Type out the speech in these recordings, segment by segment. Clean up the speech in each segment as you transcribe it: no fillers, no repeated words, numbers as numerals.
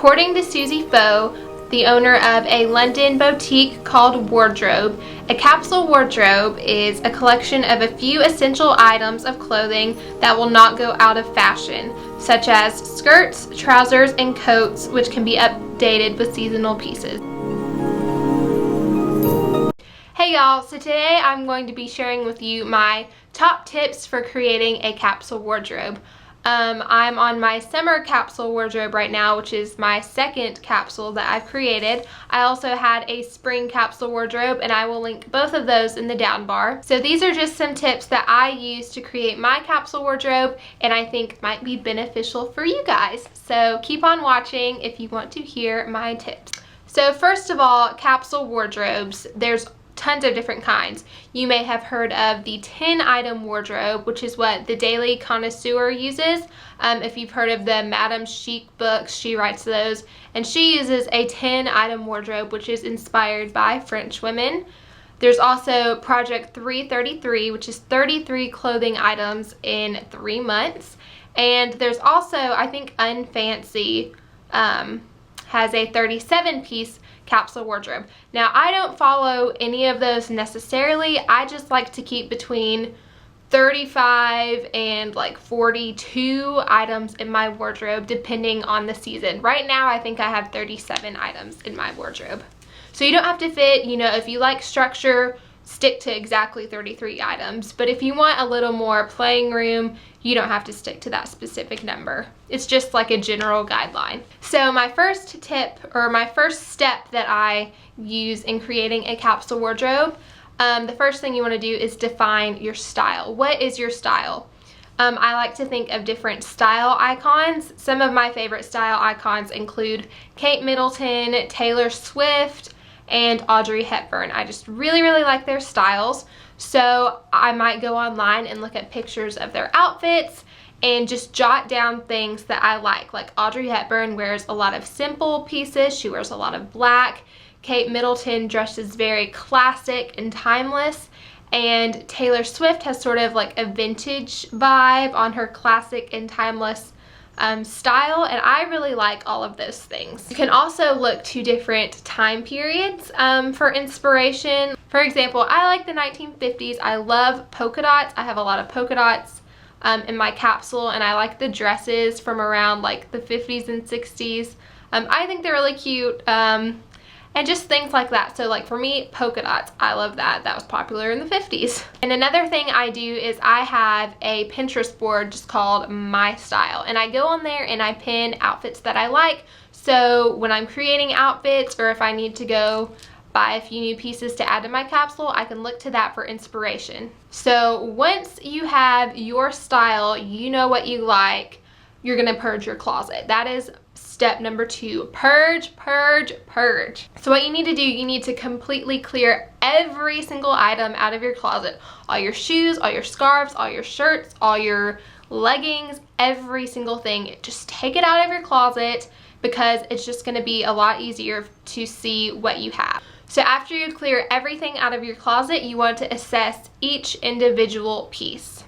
According to Susie Foe, the owner of a London boutique called Wardrobe, a capsule wardrobe is a collection of a few essential items of clothing that will not go out of fashion, such as skirts, trousers, and coats, which can be updated with seasonal pieces. Hey y'all, so today I'm going to be sharing with you my top tips for creating a capsule wardrobe. I'm on my summer capsule wardrobe right now, which is my second capsule that I've created. I also had a spring capsule wardrobe, and I will link both of those in the down bar. So these are just some tips that I use to create my capsule wardrobe, and I think might be beneficial for you guys. So keep on watching if you want to hear my tips. So first of all, capsule wardrobes, there's tons of different kinds. You may have heard of the 10-item wardrobe, which is what the Daily Connoisseur uses. If you've heard of the Madame Chic books, she writes those, and she uses a 10-item wardrobe, which is inspired by French women. There's also Project 333, which is 33 clothing items in 3 months. And there's also, I think, Unfancy has a 37-piece capsule wardrobe. Now, I don't follow any of those necessarily. I just like to keep between 35 and like 42 items in my wardrobe depending on the season. Right now, I think I have 37 items in my wardrobe. So you don't have to fit, you know, if you like structure, stick to exactly 33 items. But if you want a little more playing room, you don't have to stick to that specific number. It's just like a general guideline. So my first tip, or my first step that I use in creating a capsule wardrobe, the first thing you want to do is define your style. What is your style? I like to think of different style icons. Some of my favorite style icons include Kate Middleton, Taylor Swift, and Audrey Hepburn. I just really like their styles. So I might go online and look at pictures of their outfits and just jot down things that I like. Like Audrey Hepburn wears a lot of simple pieces. She wears a lot of black. Kate Middleton dresses very classic and timeless. And Taylor Swift has sort of like a vintage vibe on her classic and timeless style, and I really like all of those things. You can also look to different time periods for inspiration. For example, I like the 1950s. I love polka dots. I have a lot of polka dots in my capsule, and I like the dresses from around like the 50s and 60s. I think they're really cute. And just things like that. So like for me, polka dots, I love that. That was popular in the 50s. And another thing I do is I have a Pinterest board just called My Style. And I go on there and I pin outfits that I like. So when I'm creating outfits, or if I need to go buy a few new pieces to add to my capsule, I can look to that for inspiration. So once you have your style, you know what you like, you're gonna purge your closet. That is step number 2, purge. So what you need to do, you need to completely clear every single item out of your closet. All your shoes, all your scarves, all your shirts, all your leggings, every single thing. Just take it out of your closet because it's just gonna be a lot easier to see what you have. So after you clear everything out of your closet, you want to assess each individual piece.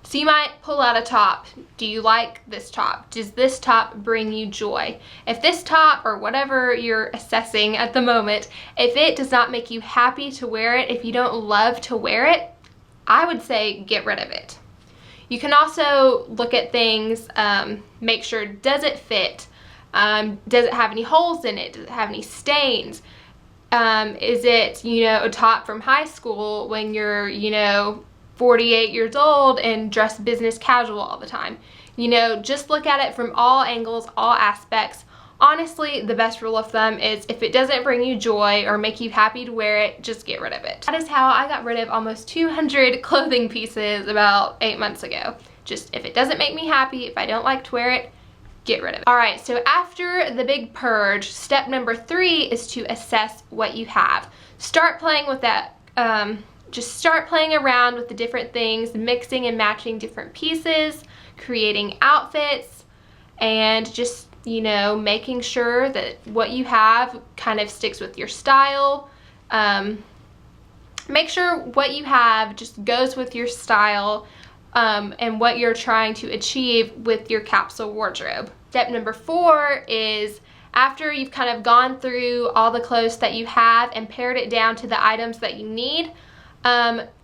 So you might pull out a top. Do you like this top? Does this top bring you joy? If this top, or whatever you're assessing at the moment, if it does not make you happy to wear it, if you don't love to wear it, I would say get rid of it. You can also look at things, make sure, does it fit? Does it have any holes in it? Does it have any stains? Is it, you know, a top from high school when you're, you know, 48 years old and dress business casual all the time? You know, just look at it from all angles, all aspects. Honestly, the best rule of thumb is if it doesn't bring you joy or make you happy to wear it, just get rid of it. That is how I got rid of almost 200 clothing pieces about 8 months ago. Just if it doesn't make me happy, if I don't like to wear it, get rid of it. All right, so after the big purge, step number 3 is to assess what you have. Start playing with that. Just start playing around with the different things, mixing and matching different pieces, creating outfits, and just, you know, making sure that what you have kind of sticks with your style. Make sure what you have just goes with your style and what you're trying to achieve with your capsule wardrobe. Step number 4 is after you've kind of gone through all the clothes that you have and pared it down to the items that you need,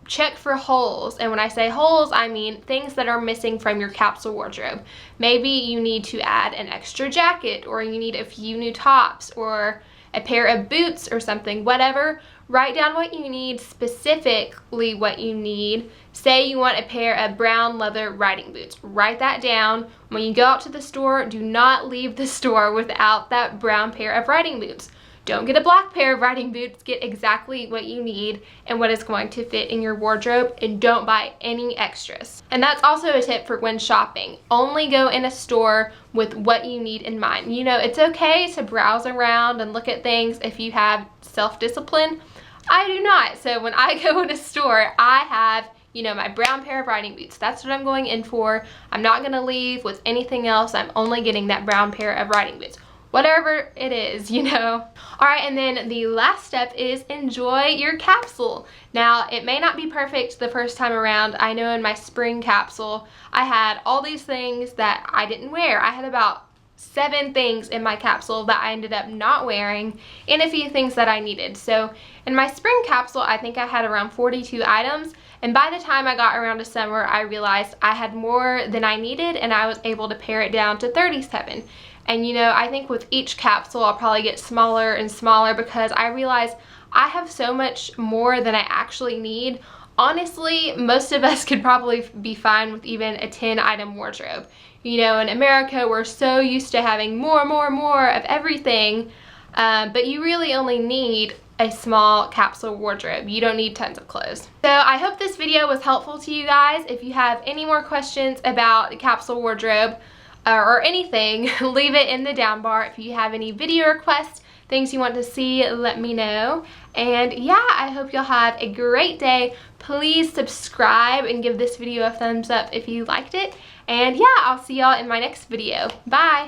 check for holes. And when I say holes, I mean things that are missing from your capsule wardrobe. Maybe you need to add an extra jacket, or you need a few new tops, or a pair of boots or something, whatever. Write down what you need, specifically what you need. Say you want a pair of brown leather riding boots. Write that down. When you go out to the store, do not leave the store without that brown pair of riding boots. Don't get a black pair of riding boots. Get exactly what you need and what is going to fit in your wardrobe, and don't buy any extras. And that's also a tip for when shopping. Only go in a store with what you need in mind. You know, it's okay to browse around and look at things if you have self-discipline. I do not. So when I go in a store, I have, you know, my brown pair of riding boots. That's what I'm going in for. I'm not gonna leave with anything else. I'm only getting that brown pair of riding boots. Whatever it is, you know. All right, and then the last step is enjoy your capsule. Now, it may not be perfect the first time around. I know in my spring capsule, I had all these things that I didn't wear. I had about 7 things in my capsule that I ended up not wearing, and a few things that I needed. So in my spring capsule, I think I had around 42 items, and by the time I got around to summer, I realized I had more than I needed, and I was able to pare it down to 37. And you know, I think with each capsule, I'll probably get smaller and smaller because I realize I have so much more than I actually need. Honestly, most of us could probably be fine with even a 10-item wardrobe. You know, in America, we're so used to having more of everything, but you really only need a small capsule wardrobe. You don't need tons of clothes. So I hope this video was helpful to you guys. If you have any more questions about the capsule wardrobe, or anything, leave it in the down bar. If you have any video requests, things you want to see, let me know. And yeah, I hope you'll have a great day. Please subscribe and give this video a thumbs up if you liked it. And yeah, I'll see y'all in my next video. Bye!